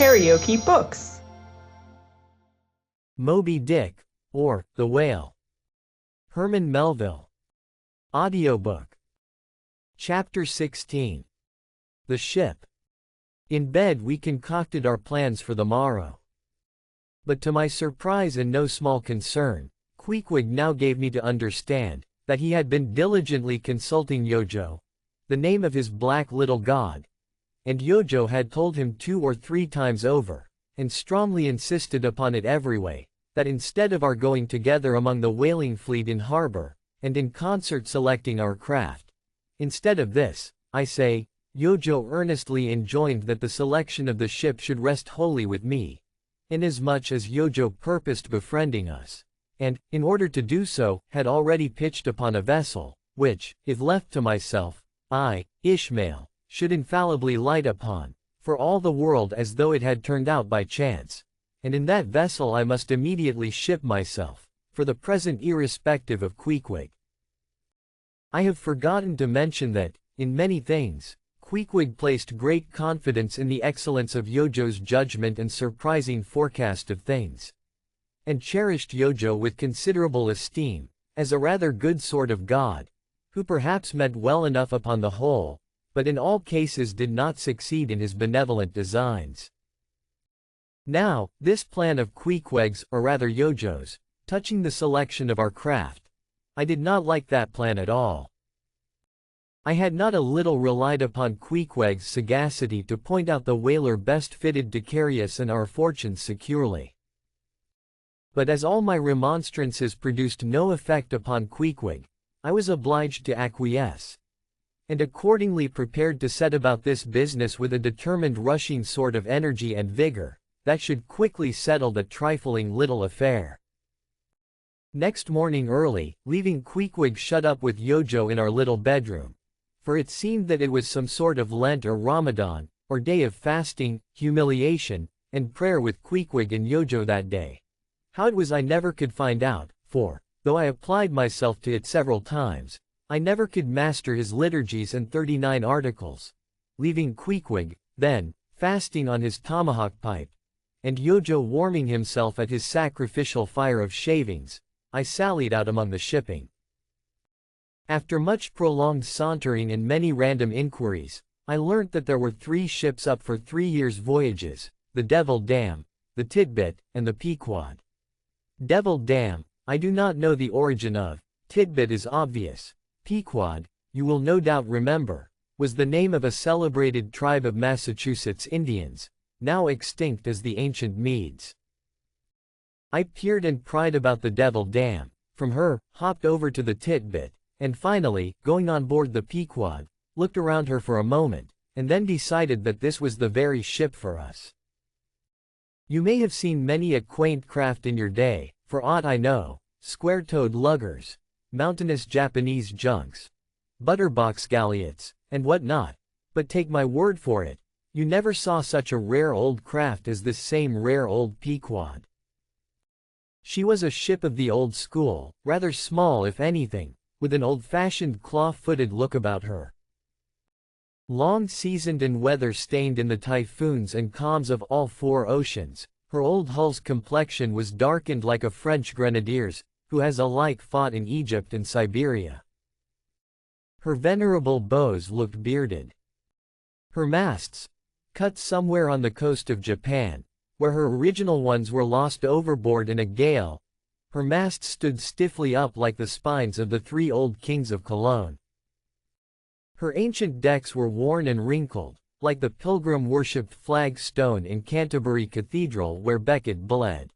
KaraokeBooks. Moby-Dick, or The Whale. Herman Melville. Audiobook. Chapter 16. The Ship. In bed we concocted our plans for the morrow. But to my surprise and no small concern, Queequeg now gave me to understand that he had been diligently consulting Yojo, the name of his black little god, and Yojo had told him 2 or 3 times over, and strongly insisted upon it every way, that instead of our going together among the whaling fleet in harbor, and in concert selecting our craft, instead of this, I say, Yojo earnestly enjoined that the selection of the ship should rest wholly with me, inasmuch as Yojo purposed befriending us, and, in order to do so, had already pitched upon a vessel, which, if left to myself, I, Ishmael, should infallibly light upon, for all the world as though it had turned out by chance, and in that vessel I must immediately ship myself, for the present irrespective of Queequeg. I have forgotten to mention that, in many things, Queequeg placed great confidence in the excellence of Yojo's judgment and surprising forecast of things, and cherished Yojo with considerable esteem, as a rather good sort of god, who perhaps meant well enough upon the whole, but in all cases did not succeed in his benevolent designs. Now, this plan of Queequeg's, or rather Yojo's, touching the selection of our craft, I did not like that plan at all. I had not a little relied upon Queequeg's sagacity to point out the whaler best fitted to carry us and our fortunes securely. But as all my remonstrances produced no effect upon Queequeg, I was obliged to acquiesce, and accordingly prepared to set about this business with a determined rushing sort of energy and vigor, that should quickly settle the trifling little affair. Next morning early, leaving Queequeg shut up with Yojo in our little bedroom, for it seemed that it was some sort of Lent or Ramadan, or day of fasting, humiliation, and prayer with Queequeg and Yojo that day. How it was I never could find out, for, though I applied myself to it several times, I never could master his liturgies and 39 articles. Leaving Queequeg, then, fasting on his tomahawk pipe, and Yojo warming himself at his sacrificial fire of shavings, I sallied out among the shipping. After much prolonged sauntering and many random inquiries, I learnt that there were 3 ships up for 3 years' voyages, the Devil Dam, the Titbit, and the Pequod. Devil Dam, I do not know the origin of. Titbit is obvious. Pequod, you will no doubt remember, was the name of a celebrated tribe of Massachusetts Indians, now extinct as the ancient Medes. I peered and pried about the Devil Dam, from her, hopped over to the Titbit, and finally, going on board the Pequod, looked around her for a moment, and then decided that this was the very ship for us. You may have seen many a quaint craft in your day, for aught I know, square-toed luggers, mountainous Japanese junks, butterbox galliots, and what not, but take my word for it, you never saw such a rare old craft as this same rare old Pequod. She was a ship of the old school, rather small if anything, with an old-fashioned claw-footed look about her. Long seasoned and weather-stained in the typhoons and calms of all 4 oceans, her old hull's complexion was darkened like a French grenadier's, who has alike fought in Egypt and Siberia. Her venerable bows looked bearded. Her masts, cut somewhere on the coast of Japan, where her original ones were lost overboard in a gale, her masts stood stiffly up like the spines of the 3 old kings of Cologne. Her ancient decks were worn and wrinkled, like the pilgrim-worshipped flag stone in Canterbury Cathedral where Becket bled.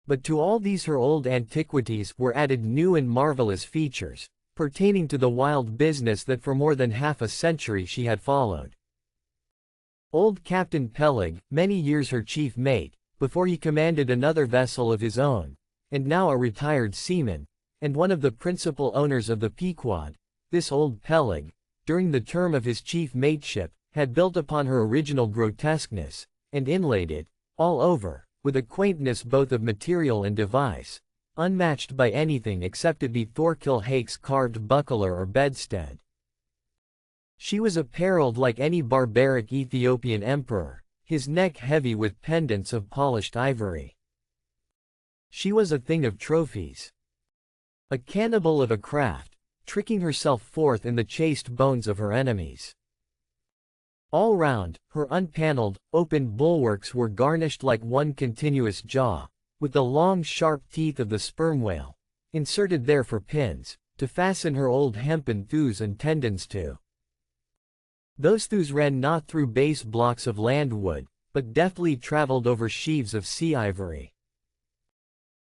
But to all these her old antiquities were added new and marvelous features, pertaining to the wild business that for more than half a century she had followed. Old Captain Peleg, many years her chief mate, before he commanded another vessel of his own, and now a retired seaman, and one of the principal owners of the Pequod, this old Peleg, during the term of his chief mateship, had built upon her original grotesqueness, and inlaid it, all over, with a quaintness both of material and device, unmatched by anything except it be Thorkill Hake's carved buckler or bedstead. She was apparelled like any barbaric Ethiopian emperor, his neck heavy with pendants of polished ivory. She was a thing of trophies. A cannibal of a craft, tricking herself forth in the chaste bones of her enemies. All round, her unpaneled, open bulwarks were garnished like one continuous jaw, with the long sharp teeth of the sperm whale, inserted there for pins, to fasten her old hempen thews and tendons to. Those thews ran not through base blocks of land wood, but deftly travelled over sheaves of sea ivory.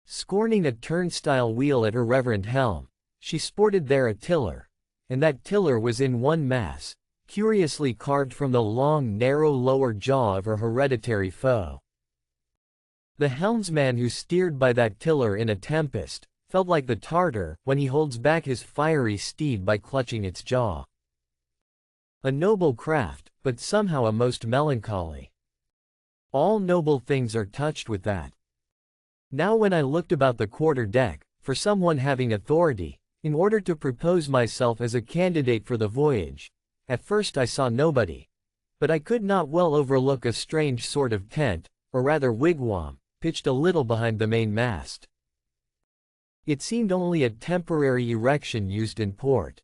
Scorning a turnstile wheel at her reverend helm, she sported there a tiller, and that tiller was in one mass, curiously carved from the long narrow lower jaw of her hereditary foe. The helmsman who steered by that tiller in a tempest, felt like the Tartar when he holds back his fiery steed by clutching its jaw. A noble craft, but somehow a most melancholy. All noble things are touched with that. Now when I looked about the quarter-deck, for someone having authority, in order to propose myself as a candidate for the voyage, at first I saw nobody, but I could not well overlook a strange sort of tent, or rather wigwam, pitched a little behind the main mast. It seemed only a temporary erection used in port.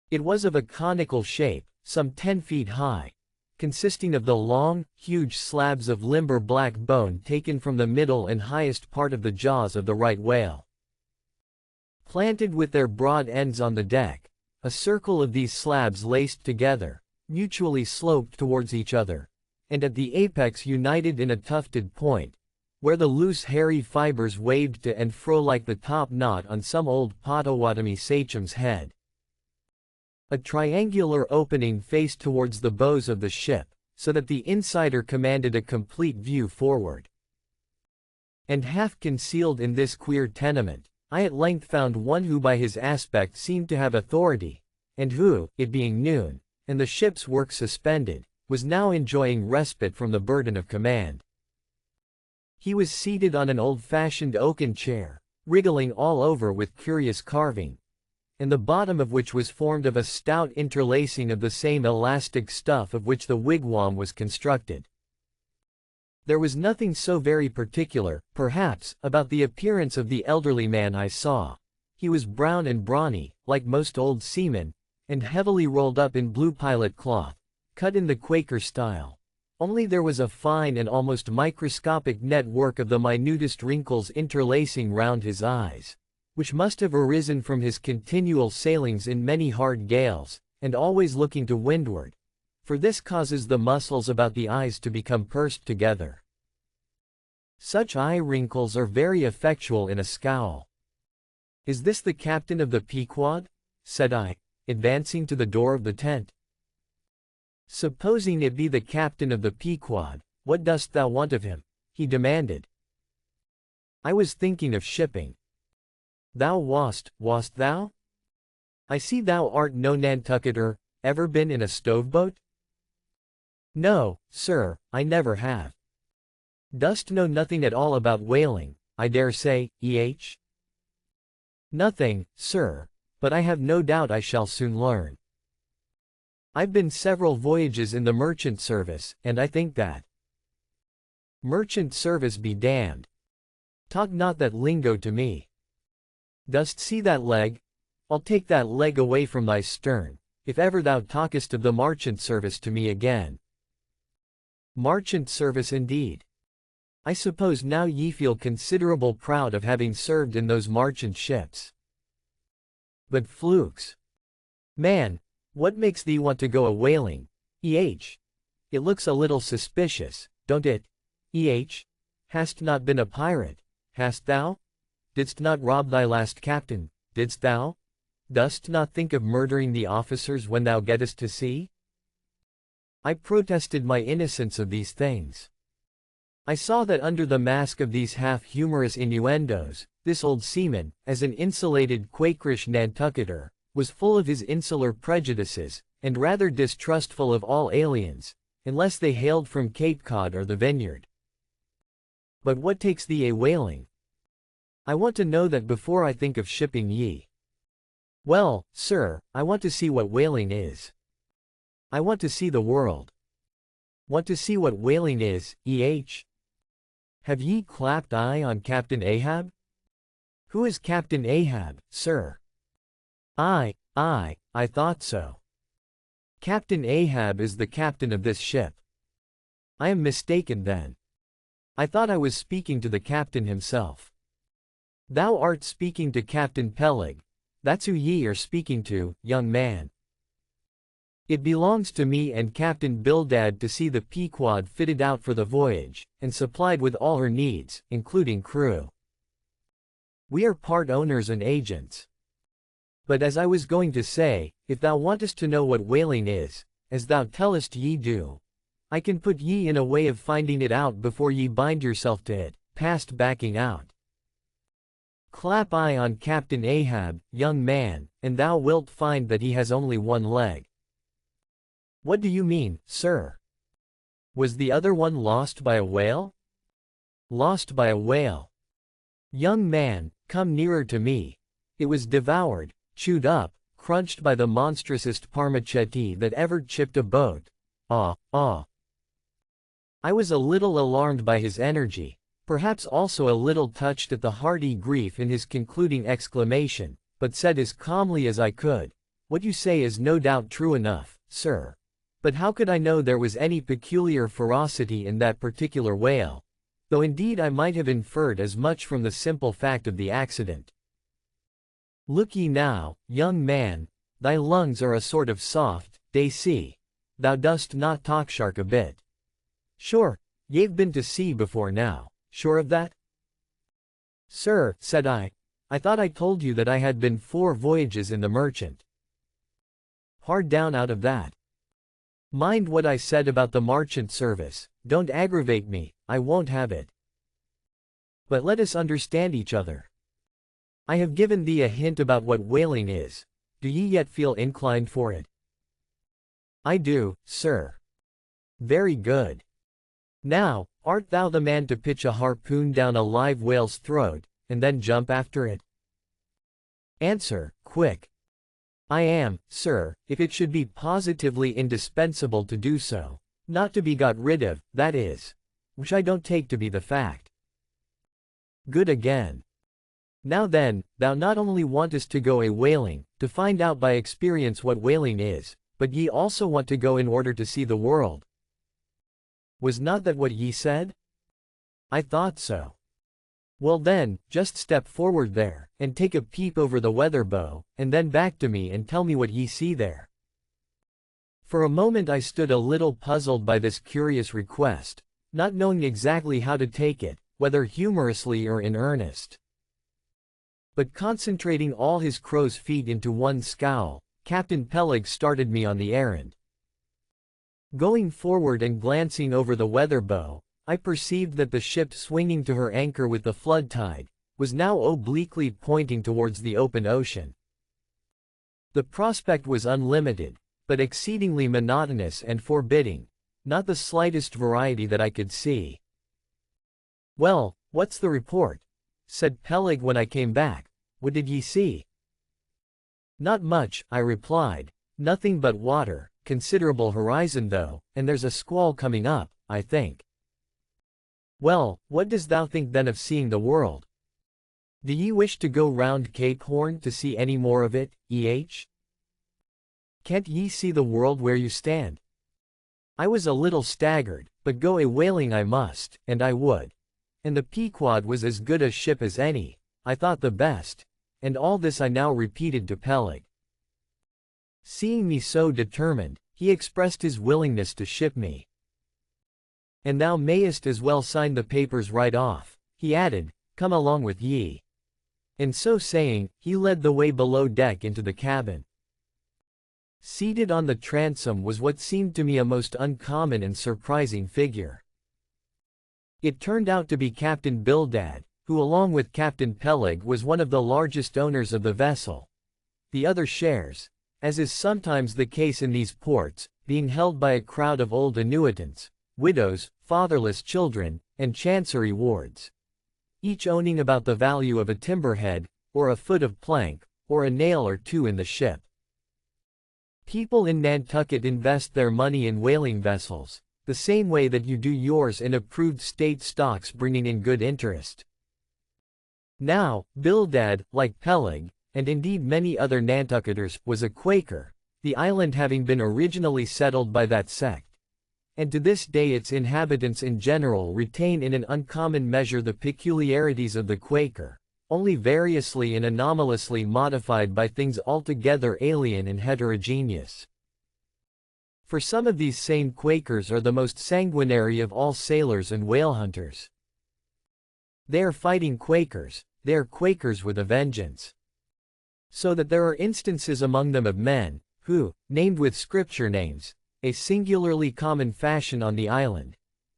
It was of a conical shape, some 10 feet high, consisting of the long, huge slabs of limber black bone taken from the middle and highest part of the jaws of the right whale. Planted with their broad ends on the deck, a circle of these slabs laced together, mutually sloped towards each other, and at the apex united in a tufted point, where the loose hairy fibers waved to and fro like the top knot on some old Potawatomi sachem's head. A triangular opening faced towards the bows of the ship, so that the insider commanded a complete view forward. And half concealed in this queer tenement, I at length found one who by his aspect seemed to have authority, and who, it being noon, and the ship's work suspended, was now enjoying respite from the burden of command. He was seated on an old-fashioned oaken chair, wriggling all over with curious carving, and the bottom of which was formed of a stout interlacing of the same elastic stuff of which the wigwam was constructed. There was nothing so very particular, perhaps, about the appearance of the elderly man I saw. He was brown and brawny, like most old seamen, and heavily rolled up in blue pilot cloth, cut in the Quaker style. Only there was a fine and almost microscopic network of the minutest wrinkles interlacing round his eyes, which must have arisen from his continual sailings in many hard gales, and always looking to windward, for this causes the muscles about the eyes to become pursed together. Such eye wrinkles are very effectual in a scowl. "Is this the captain of the Pequod?" said I, advancing to the door of the tent. "Supposing it be the captain of the Pequod, what dost thou want of him?" he demanded. "I was thinking of shipping." "Thou wast thou? I see thou art no Nantucketer. Ever been in a stove-boat?" "No, sir, I never have." "Dost know nothing at all about whaling, I dare say, eh?" "Nothing, sir, but I have no doubt I shall soon learn. I've been several voyages in the merchant service, and I think that—" "Merchant service be damned. Talk not that lingo to me. Dost see that leg? I'll take that leg away from thy stern, if ever thou talkest of the marchant service to me again." "Marchant service indeed. I suppose now ye feel considerable proud of having served in those marchant ships. But flukes! Man, what makes thee want to go a whaling, eh? It looks a little suspicious, don't it, eh? Hast not been a pirate, hast thou? Didst not rob thy last captain, didst thou? Dost not think of murdering the officers when thou gettest to sea?" I protested my innocence of these things. I saw that under the mask of these half-humorous innuendos, this old seaman, as an insulated Quakerish Nantucketer, was full of his insular prejudices, and rather distrustful of all aliens, unless they hailed from Cape Cod or the Vineyard. "But what takes thee a whaling? I want to know that before I think of shipping ye." "Well, sir, I want to see what whaling is. I want to see the world. Want to see what whaling is, Have ye clapped eye on Captain Ahab? Who is Captain Ahab, sir? I thought so. Captain Ahab is the captain of this ship. I am mistaken then. I thought I was speaking to the captain himself. Thou art speaking to Captain Peleg. That's who ye are speaking to, young man. It belongs to me and Captain Bildad to see the Pequod fitted out for the voyage, and supplied with all her needs, including crew. We are part owners and agents. But as I was going to say, if thou wantest to know what whaling is, as thou tellest ye do, I can put ye in a way of finding it out before ye bind yourself to it, past backing out. Clap eye on Captain Ahab, young man, and thou wilt find that he has only one leg. What do you mean, sir? Was the other one lost by a whale? Lost by a whale. Young man, come nearer to me. It was devoured, chewed up, crunched by the monstrousest parmaceti that ever chipped a boat. Ah. I was a little alarmed by his energy, perhaps also a little touched at the hearty grief in his concluding exclamation, but said as calmly as I could, "What you say is no doubt true enough, sir. But how could I know there was any peculiar ferocity in that particular whale? Though indeed I might have inferred as much from the simple fact of the accident. Look ye now, young man, thy lungs are a sort of soft, day sea. Thou dost not talk shark a bit. Sure, ye've been to sea before now, sure of that?" "Sir," said I thought I told you that I had been 4 voyages in the Merchant. Hard down out of that. Mind what I said about the marchant service, don't aggravate me, I won't have it. But let us understand each other. I have given thee a hint about what whaling is, do ye yet feel inclined for it? I do, sir. Very good. Now, art thou the man to pitch a harpoon down a live whale's throat, and then jump after it? Answer, quick. I am, sir, if it should be positively indispensable to do so, not to be got rid of, that is. Which I don't take to be the fact. Good again. Now then, thou not only wantest to go a whaling, to find out by experience what whaling is, but ye also want to go in order to see the world. Was not that what ye said? I thought so. Well then, just step forward there, and take a peep over the weather bow, and then back to me and tell me what ye see there. For a moment I stood a little puzzled by this curious request, not knowing exactly how to take it, whether humorously or in earnest. But concentrating all his crow's feet into one scowl, Captain Peleg started me on the errand. Going forward and glancing over the weather bow, I perceived that the ship swinging to her anchor with the flood tide, was now obliquely pointing towards the open ocean. The prospect was unlimited, but exceedingly monotonous and forbidding, not the slightest variety that I could see. "Well, what's the report?" said Peleg when I came back. "What did ye see?" "Not much," I replied, "nothing but water, considerable horizon though, and there's a squall coming up, I think." "Well, what dost thou think then of seeing the world? Do ye wish to go round Cape Horn to see any more of it, Can't ye see the world where you stand?" I was a little staggered, but go a whaling I must, and I would. And the Pequod was as good a ship as any, I thought the best, and all this I now repeated to Peleg. Seeing me so determined, he expressed his willingness to ship me. "And thou mayest as well sign the papers right off," he added, "come along with ye." And so saying, he led the way below deck into the cabin. Seated on the transom was what seemed to me a most uncommon and surprising figure. It turned out to be Captain Bildad, who along with Captain Peleg was one of the largest owners of the vessel. The other shares, as is sometimes the case in these ports, being held by a crowd of old annuitants, widows, fatherless children, and chancery wards, each owning about the value of a timberhead, or a foot of plank, or a nail or two in the ship. People in Nantucket invest their money in whaling vessels, the same way that you do yours in approved state stocks bringing in good interest. Now, Bildad, like Peleg, and indeed many other Nantucketers, was a Quaker, the island having been originally settled by that sect. And to this day its inhabitants in general retain in an uncommon measure the peculiarities of the Quaker, only variously and anomalously modified by things altogether alien and heterogeneous. For some of these same Quakers are the most sanguinary of all sailors and whale hunters. They are fighting Quakers, they are Quakers with a vengeance. So that there are instances among them of men, who, named with scripture names, a singularly common fashion on the island,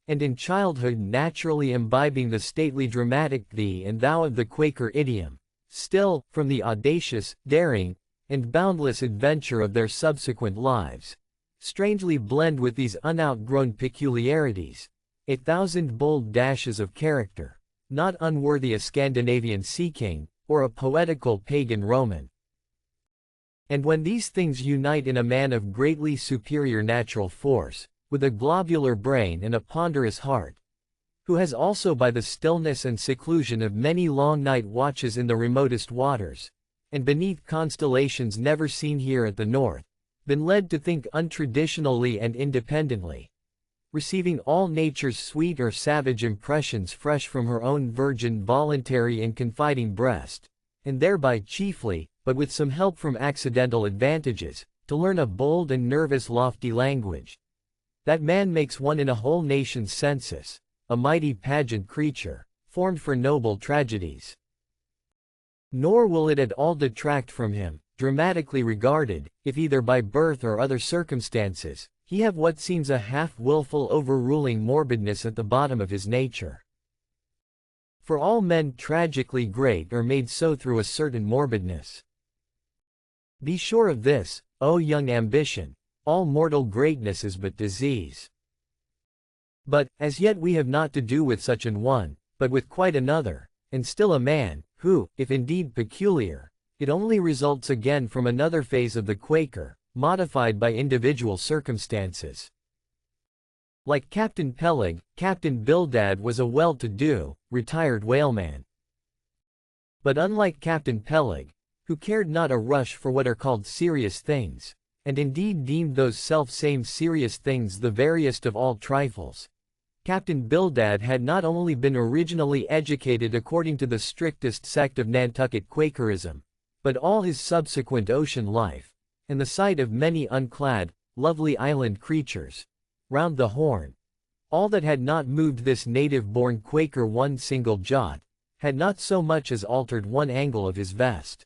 and in childhood naturally imbibing the stately dramatic thee and thou of the Quaker idiom, still, from the audacious, daring, and boundless adventure of their subsequent lives, strangely blend with these unoutgrown peculiarities, 1,000 bold dashes of character, not unworthy a Scandinavian sea king, or a poetical pagan Roman. And when these things unite in a man of greatly superior natural force, with a globular brain and a ponderous heart, who has also by the stillness and seclusion of many long night watches in the remotest waters, and beneath constellations never seen here at the north, been led to think untraditionally and independently, receiving all nature's sweet or savage impressions fresh from her own virgin voluntary and confiding breast, and thereby chiefly, but with some help from accidental advantages, to learn a bold and nervous lofty language. That man makes one in a whole nation's census, a mighty pageant creature, formed for noble tragedies. Nor will it at all detract from him, dramatically regarded, if either by birth or other circumstances, he have what seems a half-willful overruling morbidness at the bottom of his nature. For all men tragically great are made so through a certain morbidness. Be sure of this, O young ambition, all mortal greatness is but disease. But, as yet we have not to do with such an one, but with quite another, and still a man, who, if indeed peculiar, it only results again from another phase of the Quaker, modified by individual circumstances. Like Captain Peleg, Captain Bildad was a well-to-do, retired whaleman. But unlike Captain Peleg, who cared not a rush for what are called serious things, and indeed deemed those self-same serious things the veriest of all trifles, Captain Bildad had not only been originally educated according to the strictest sect of Nantucket Quakerism, but all his subsequent ocean life, and the sight of many unclad, lovely island creatures, round the Horn, all that had not moved this native-born Quaker one single jot, had not so much as altered one angle of his vest.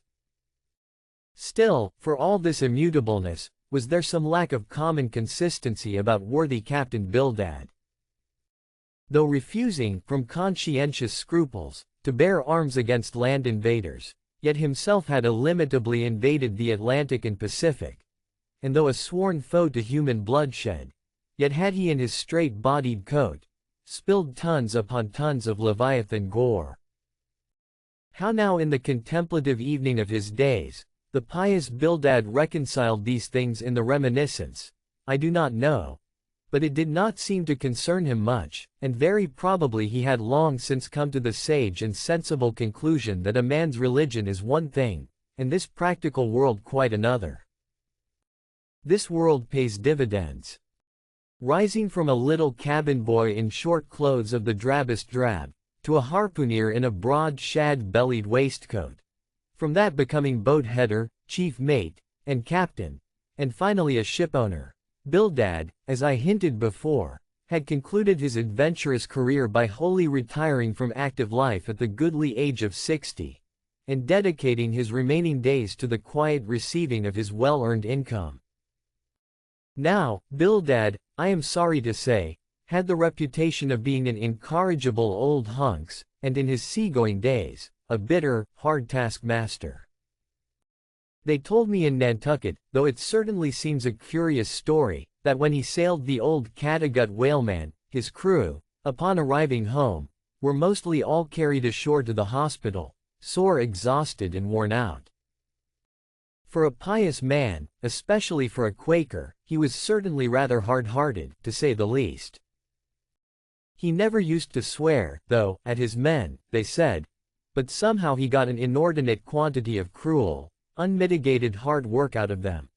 Still, for all this immutableness, was there some lack of common consistency about worthy Captain Bildad. Though refusing, from conscientious scruples, to bear arms against land invaders, yet himself had illimitably invaded the Atlantic and Pacific, and though a sworn foe to human bloodshed, yet had he in his straight-bodied coat spilled tons upon tons of Leviathan gore. How now in the contemplative evening of his days, the pious Bildad reconciled these things in the reminiscence, I do not know, but it did not seem to concern him much, and very probably he had long since come to the sage and sensible conclusion that a man's religion is one thing, and this practical world quite another. This world pays dividends. Rising from a little cabin boy in short clothes of the drabbest drab, to a harpooner in a broad shad-bellied waistcoat, from that becoming boat-header, chief mate, and captain, and finally a shipowner, Bildad, as I hinted before, had concluded his adventurous career by wholly retiring from active life at the goodly age of 60, and dedicating his remaining days to the quiet receiving of his well-earned income. Now, Bildad, I am sorry to say, had the reputation of being an incorrigible old hunks, and in his seagoing days, a bitter, hard taskmaster. They told me in Nantucket, though it certainly seems a curious story, that when he sailed the old Cattegut whaleman, his crew, upon arriving home, were mostly all carried ashore to the hospital, sore exhausted and worn out. For a pious man, especially for a Quaker, he was certainly rather hard-hearted, to say the least. He never used to swear, though, at his men, they said, but somehow he got an inordinate quantity of cruel, unmitigated hard work out of them.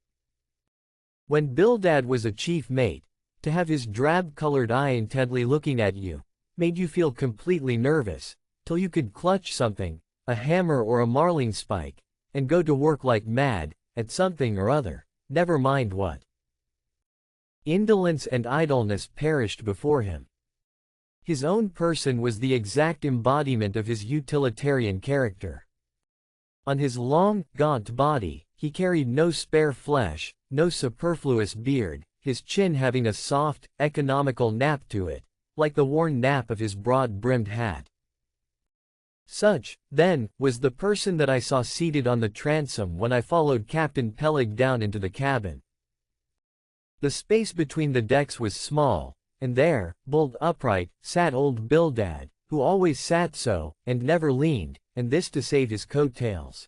When Bildad was a chief mate, to have his drab-colored eye intently looking at you, made you feel completely nervous, till you could clutch something, a hammer or a marling spike, and go to work like mad, at something or other, never mind what. Indolence and idleness perished before him. His own person was the exact embodiment of his utilitarian character. On his long, gaunt body, he carried no spare flesh, no superfluous beard, his chin having a soft, economical nap to it, like the worn nap of his broad-brimmed hat. Such, then, was the person that I saw seated on the transom when I followed Captain Peleg down into the cabin. The space between the decks was small, and there, bolt upright, sat old Bildad, who always sat so, and never leaned, and this to save his coat-tails.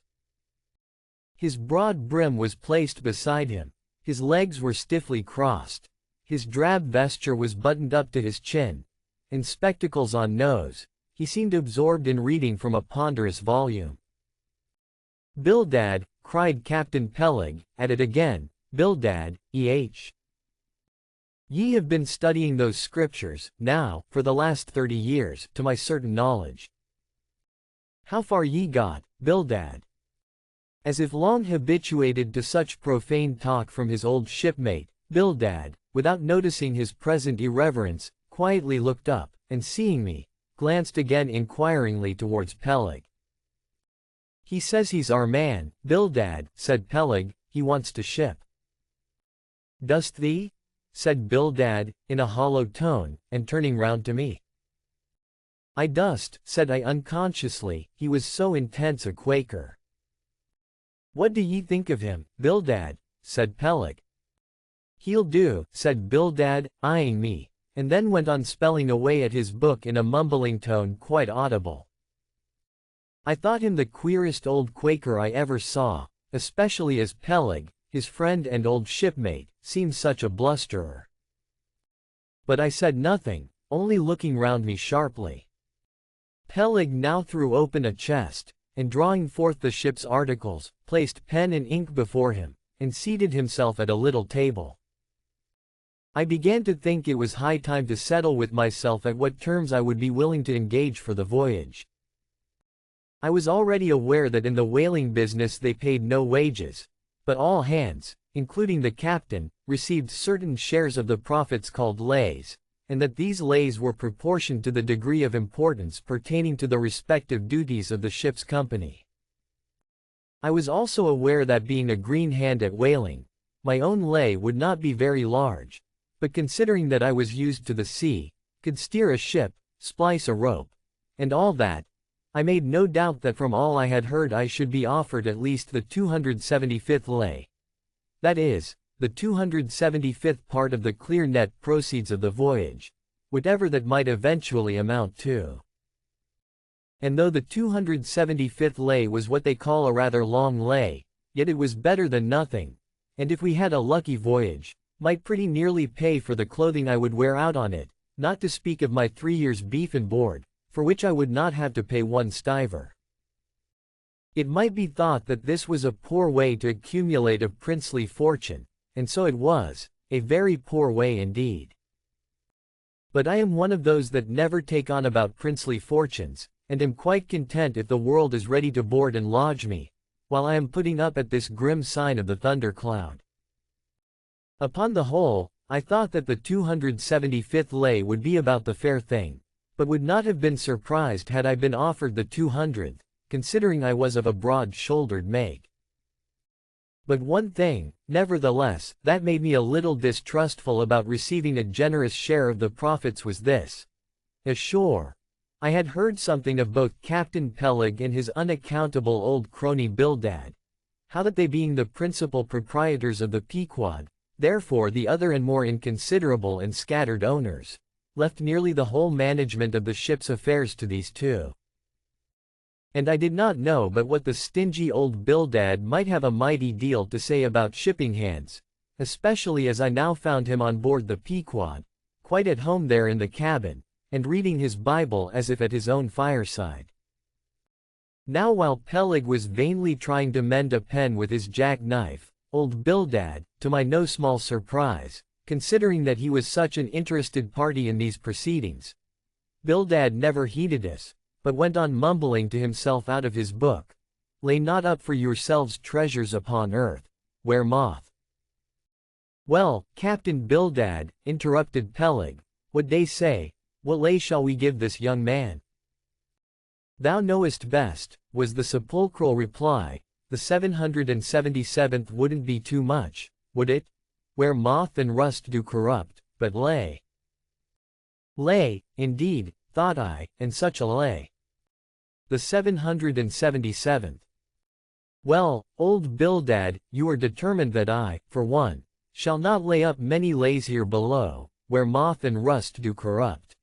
His broad brim was placed beside him, his legs were stiffly crossed, his drab vesture was buttoned up to his chin, and spectacles on nose. He seemed absorbed in reading from a ponderous volume. "Bildad," cried Captain Peleg, at it again, "Bildad, ye have been studying those scriptures, now, for the last 30 years, to my certain knowledge. How far ye got, Bildad?" As if long habituated to such profane talk from his old shipmate, Bildad, without noticing his present irreverence, quietly looked up, and seeing me, glanced again inquiringly towards Peleg. "He says he's our man, Bildad," said Peleg, "he wants to ship." "Dost thee?" said Bildad, in a hollow tone, and turning round to me. "I dost," said I unconsciously, he was so intense a Quaker. "What do ye think of him, Bildad?" said Peleg. "He'll do," said Bildad, eyeing me, and then went on spelling away at his book in a mumbling tone quite audible. I thought him the queerest old Quaker I ever saw, especially as Peleg, his friend and old shipmate, seemed such a blusterer. But I said nothing, only looking round me sharply. Peleg now threw open a chest, and drawing forth the ship's articles, placed pen and ink before him, and seated himself at a little table. I began to think it was high time to settle with myself at what terms I would be willing to engage for the voyage. I was already aware that in the whaling business they paid no wages, but all hands, including the captain, received certain shares of the profits called lays, and that these lays were proportioned to the degree of importance pertaining to the respective duties of the ship's company. I was also aware that being a green hand at whaling, my own lay would not be very large, but considering that I was used to the sea, could steer a ship, splice a rope, and all that, I made no doubt that from all I had heard I should be offered at least the 275th lay. That is, the 275th part of the clear net proceeds of the voyage, whatever that might eventually amount to. And though the 275th lay was what they call a rather long lay, yet it was better than nothing, and if we had a lucky voyage, might pretty nearly pay for the clothing I would wear out on it, not to speak of my 3 years' beef and board, for which I would not have to pay 1 stiver. It might be thought that this was a poor way to accumulate a princely fortune, and so it was, a very poor way indeed. But I am one of those that never take on about princely fortunes, and am quite content if the world is ready to board and lodge me, while I am putting up at this grim sign of the thundercloud. Upon the whole, I thought that the 275th lay would be about the fair thing, but would not have been surprised had I been offered the 200th, considering I was of a broad-shouldered make. But one thing, nevertheless, that made me a little distrustful about receiving a generous share of the profits was this. Ashore, I had heard something of both Captain Peleg and his unaccountable old crony Bildad, how that they being the principal proprietors of the Pequod, therefore the other and more inconsiderable and scattered owners, left nearly the whole management of the ship's affairs to these two. And I did not know but what the stingy old Bildad might have a mighty deal to say about shipping hands, especially as I now found him on board the Pequod, quite at home there in the cabin, and reading his Bible as if at his own fireside. Now while Peleg was vainly trying to mend a pen with his jack-knife, old Bildad, to my no small surprise, considering that he was such an interested party in these proceedings, Bildad never heeded us, but went on mumbling to himself out of his book, "Lay not up for yourselves treasures upon earth, where moth." "Well, Captain Bildad," interrupted Peleg, "what they say, what lay shall we give this young man?" "Thou knowest best," was the sepulchral reply, "the 777th wouldn't be too much, would it? Where moth and rust do corrupt, but lay." Lay, indeed, thought I, and such a lay. The 777th. Well, old Bildad, you are determined that I, for one, shall not lay up many lays here below, where moth and rust do corrupt.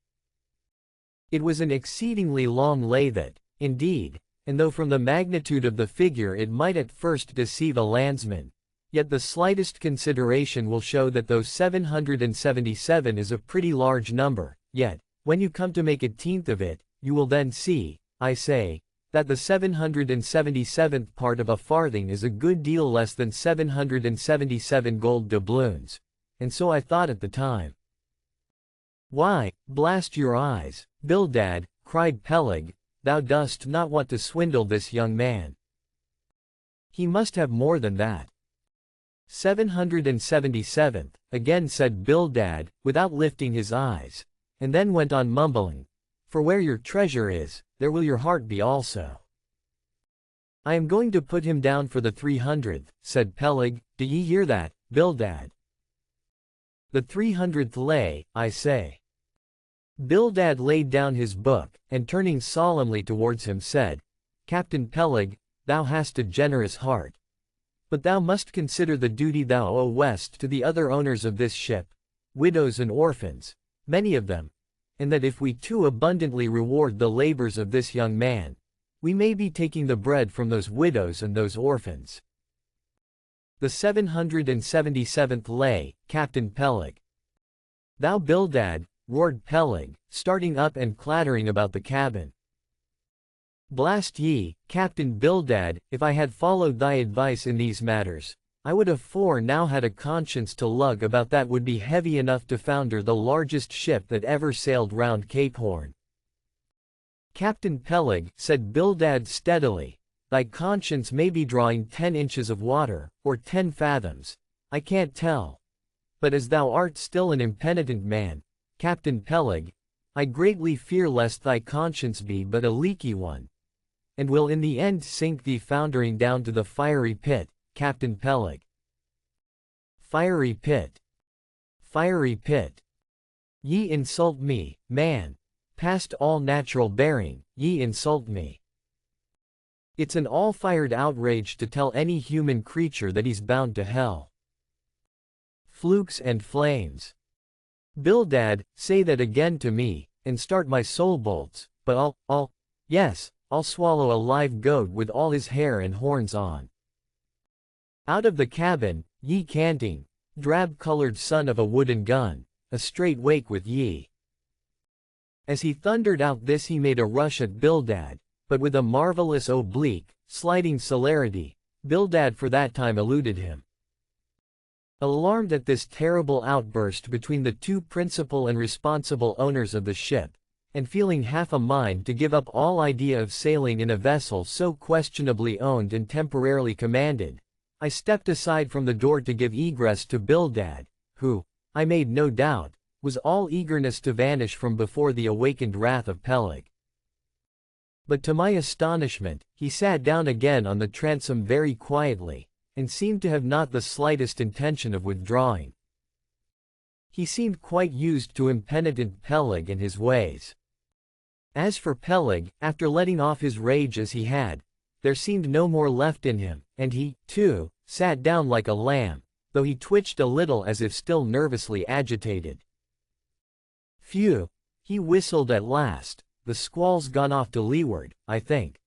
It was an exceedingly long lay that, indeed, and though from the magnitude of the figure it might at first deceive a landsman, yet the slightest consideration will show that though 777 is a pretty large number, yet, when you come to make a tenth of it, you will then see, I say, that the 777th part of a farthing is a good deal less than 777 gold doubloons, and so I thought at the time. "Why, blast your eyes, Bildad," cried Peleg, "thou dost not want to swindle this young man. He must have more than that." 777th, again said Bildad, without lifting his eyes, and then went on mumbling, "For where your treasure is, there will your heart be also." "I am going to put him down for the 300th, said Peleg, "do ye hear that, Bildad? The 300th lay, I say." Bildad laid down his book, and turning solemnly towards him said, "Captain Peleg, thou hast a generous heart. But thou must consider the duty thou owest to the other owners of this ship, widows and orphans, many of them, and that if we too abundantly reward the labors of this young man, we may be taking the bread from those widows and those orphans." The 777th lay, Captain Peleg. "Thou Bildad," roared Peleg, starting up and clattering about the cabin. "Blast ye, Captain Bildad, if I had followed thy advice in these matters, I would afore now had a conscience to lug about that would be heavy enough to founder the largest ship that ever sailed round Cape Horn." "Captain Peleg," said Bildad steadily, "thy conscience may be drawing 10 inches of water, or 10 fathoms, I can't tell. But as thou art still an impenitent man, Captain Peleg, I greatly fear lest thy conscience be but a leaky one, and will in the end sink thee foundering down to the fiery pit, Captain Peleg." Fiery pit. Fiery pit. Ye insult me, man. Past all natural bearing, ye insult me. It's an all-fired outrage to tell any human creature that he's bound to hell. Flukes and flames. Bildad, say that again to me, and start my soul bolts, but I'll swallow a live goat with all his hair and horns on. Out of the cabin, ye canting, drab-colored son of a wooden gun, a straight wake with ye. As he thundered out this he made a rush at Bildad, but with a marvelous oblique, sliding celerity, Bildad for that time eluded him. Alarmed at this terrible outburst between the two principal and responsible owners of the ship, and feeling half a mind to give up all idea of sailing in a vessel so questionably owned and temporarily commanded, I stepped aside from the door to give egress to Bildad, who, I made no doubt, was all eagerness to vanish from before the awakened wrath of Peleg. But to my astonishment, he sat down again on the transom very quietly, and seemed to have not the slightest intention of withdrawing. He seemed quite used to impenitent Peleg and his ways. As for Peleg, after letting off his rage as he had, there seemed no more left in him, and he, too, sat down like a lamb, though he twitched a little as if still nervously agitated. Phew! He whistled at last. The squall's gone off to leeward, I think.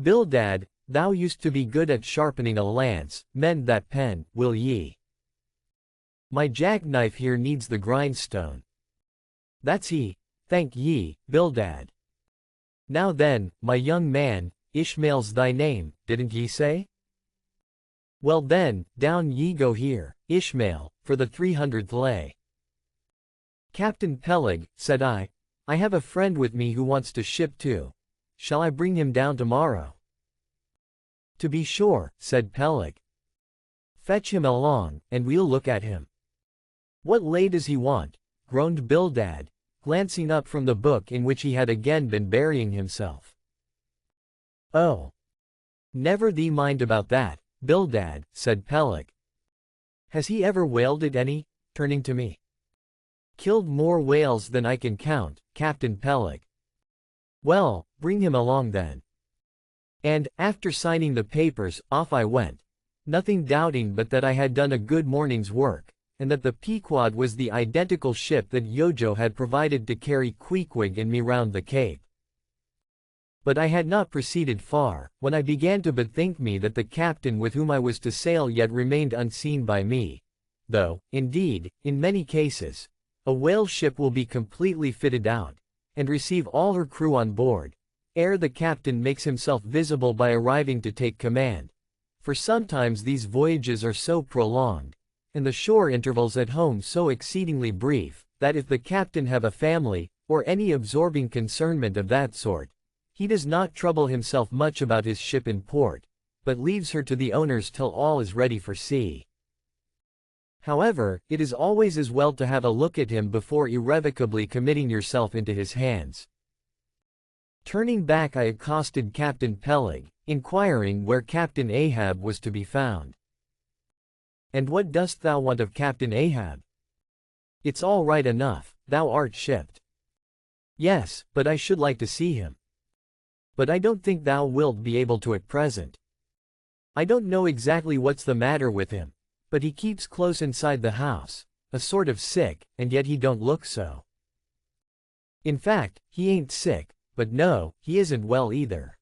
Bildad, thou used to be good at sharpening a lance, mend that pen, will ye? My jackknife here needs the grindstone. That's he, thank ye, Bildad. Now then, my young man, Ishmael's thy name, didn't ye say? Well then, down ye go here, Ishmael, for the 300th lay. Captain Peleg, said I have a friend with me who wants to ship too. Shall I bring him down tomorrow? To be sure, said Peleg. Fetch him along, and we'll look at him. What lay does he want? Groaned Bildad, glancing up from the book in which he had again been burying himself. Oh! Never thee mind about that, Bildad, said Peleg. Has he ever whaled it any? Turning to me. Killed more whales than I can count, Captain Peleg. Well, bring him along then. And, after signing the papers, off I went, nothing doubting but that I had done a good morning's work, and that the Pequod was the identical ship that Yojo had provided to carry Queequeg and me round the Cape. But I had not proceeded far, when I began to bethink me that the captain with whom I was to sail yet remained unseen by me, though, indeed, in many cases, a whale ship will be completely fitted out, and receive all her crew on board, ere the captain makes himself visible by arriving to take command, for sometimes these voyages are so prolonged, and the shore intervals at home so exceedingly brief, that if the captain have a family, or any absorbing concernment of that sort, he does not trouble himself much about his ship in port, but leaves her to the owners till all is ready for sea. However, it is always as well to have a look at him before irrevocably committing yourself into his hands. Turning back, I accosted Captain Peleg, inquiring where Captain Ahab was to be found. And what dost thou want of Captain Ahab? It's all right enough, thou art shipped. Yes, but I should like to see him. But I don't think thou wilt be able to at present. I don't know exactly what's the matter with him, but he keeps close inside the house, a sort of sick, and yet he don't look so. In fact, he ain't sick, but no, he isn't well either.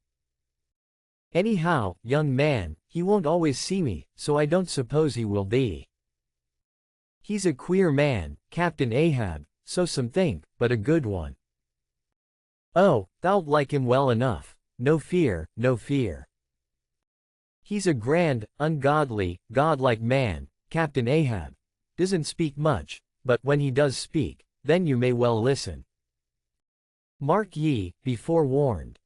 Anyhow, young man, he won't always see me, so I don't suppose he will be. He's a queer man, Captain Ahab, so some think, but a good one. Oh, thou'lt like him well enough, no fear, no fear. He's a grand, ungodly, godlike man, Captain Ahab. Doesn't speak much, but when he does speak, then you may well listen. Mark ye, be forewarned.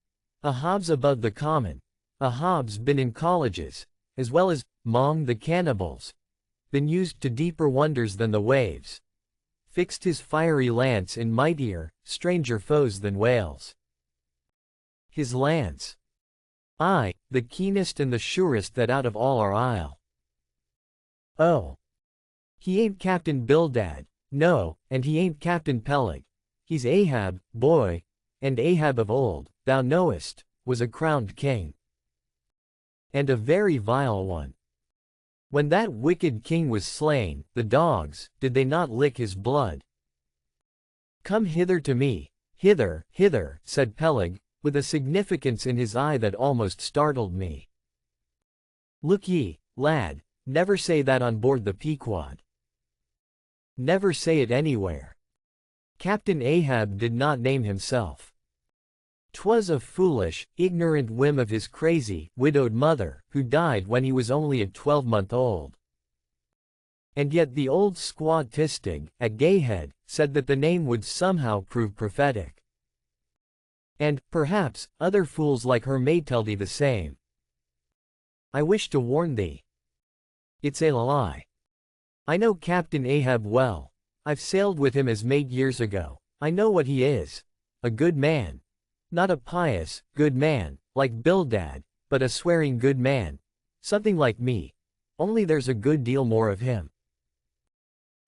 Ahab's above the common. Ahab's been in colleges, as well as, 'mong the cannibals. Been used to deeper wonders than the waves. Fixed his fiery lance in mightier, stranger foes than whales. His lance. Aye, the keenest and the surest that out of all our isle. Oh. He ain't Captain Bildad, no, and he ain't Captain Peleg. He's Ahab, boy, and Ahab of old, thou knowest, was a crowned king. And a very vile one. When that wicked king was slain, the dogs, did they not lick his blood? Come hither to me, hither, hither, said Peleg, with a significance in his eye that almost startled me. Look ye, lad, never say that on board the Pequod. Never say it anywhere. Captain Ahab did not name himself. 'Twas a foolish, ignorant whim of his crazy, widowed mother, who died when he was only a 12-month-old. And yet the old squaw Tistig, at Gayhead, said that the name would somehow prove prophetic. And, perhaps, other fools like her may tell thee the same. I wish to warn thee. It's a lie. I know Captain Ahab well. I've sailed with him as mate years ago. I know what he is. A good man. Not a pious, good man, like Bildad, but a swearing good man. Something like me. Only there's a good deal more of him.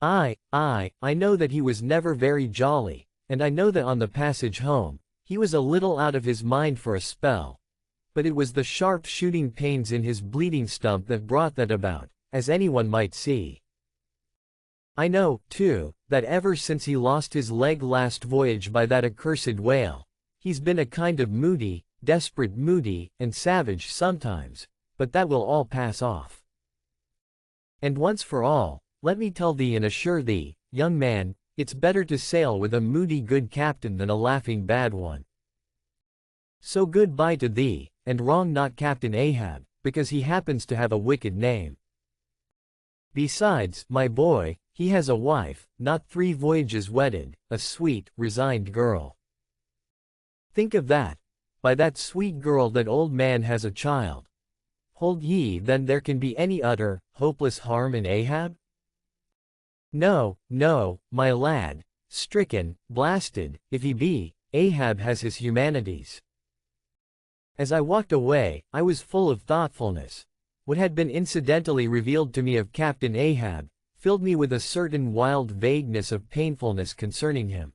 I know that he was never very jolly, and I know that on the passage home, he was a little out of his mind for a spell. But it was the sharp shooting pains in his bleeding stump that brought that about, as anyone might see. I know, too, that ever since he lost his leg last voyage by that accursed whale, he's been a kind of moody, desperate, moody, and savage sometimes, but that will all pass off. And once for all, let me tell thee and assure thee, young man, it's better to sail with a moody good captain than a laughing bad one. So goodbye to thee, and wrong not Captain Ahab, because he happens to have a wicked name. Besides, my boy, he has a wife, not 3 voyages wedded, a sweet, resigned girl. Think of that. By that sweet girl that old man has a child. Hold ye then there can be any utter, hopeless harm in Ahab? No, no, my lad, stricken, blasted, if he be, Ahab has his humanities. As I walked away, I was full of thoughtfulness. What had been incidentally revealed to me of Captain Ahab, filled me with a certain wild vagueness of painfulness concerning him.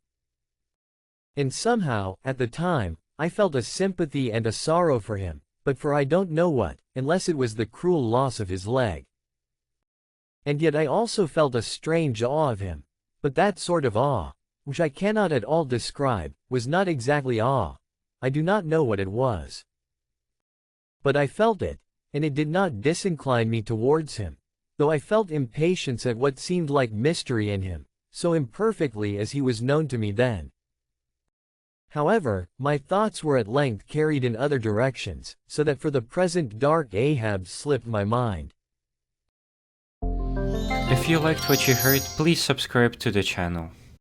And somehow, at the time, I felt a sympathy and a sorrow for him, but for I don't know what, unless it was the cruel loss of his leg. And yet I also felt a strange awe of him, but that sort of awe, which I cannot at all describe, was not exactly awe. I do not know what it was. But I felt it, and it did not disincline me towards him, though I felt impatience at what seemed like mystery in him, so imperfectly as he was known to me then. However, my thoughts were at length carried in other directions, so that for the present dark Ahab slipped my mind. If you liked what you heard, please subscribe to the channel.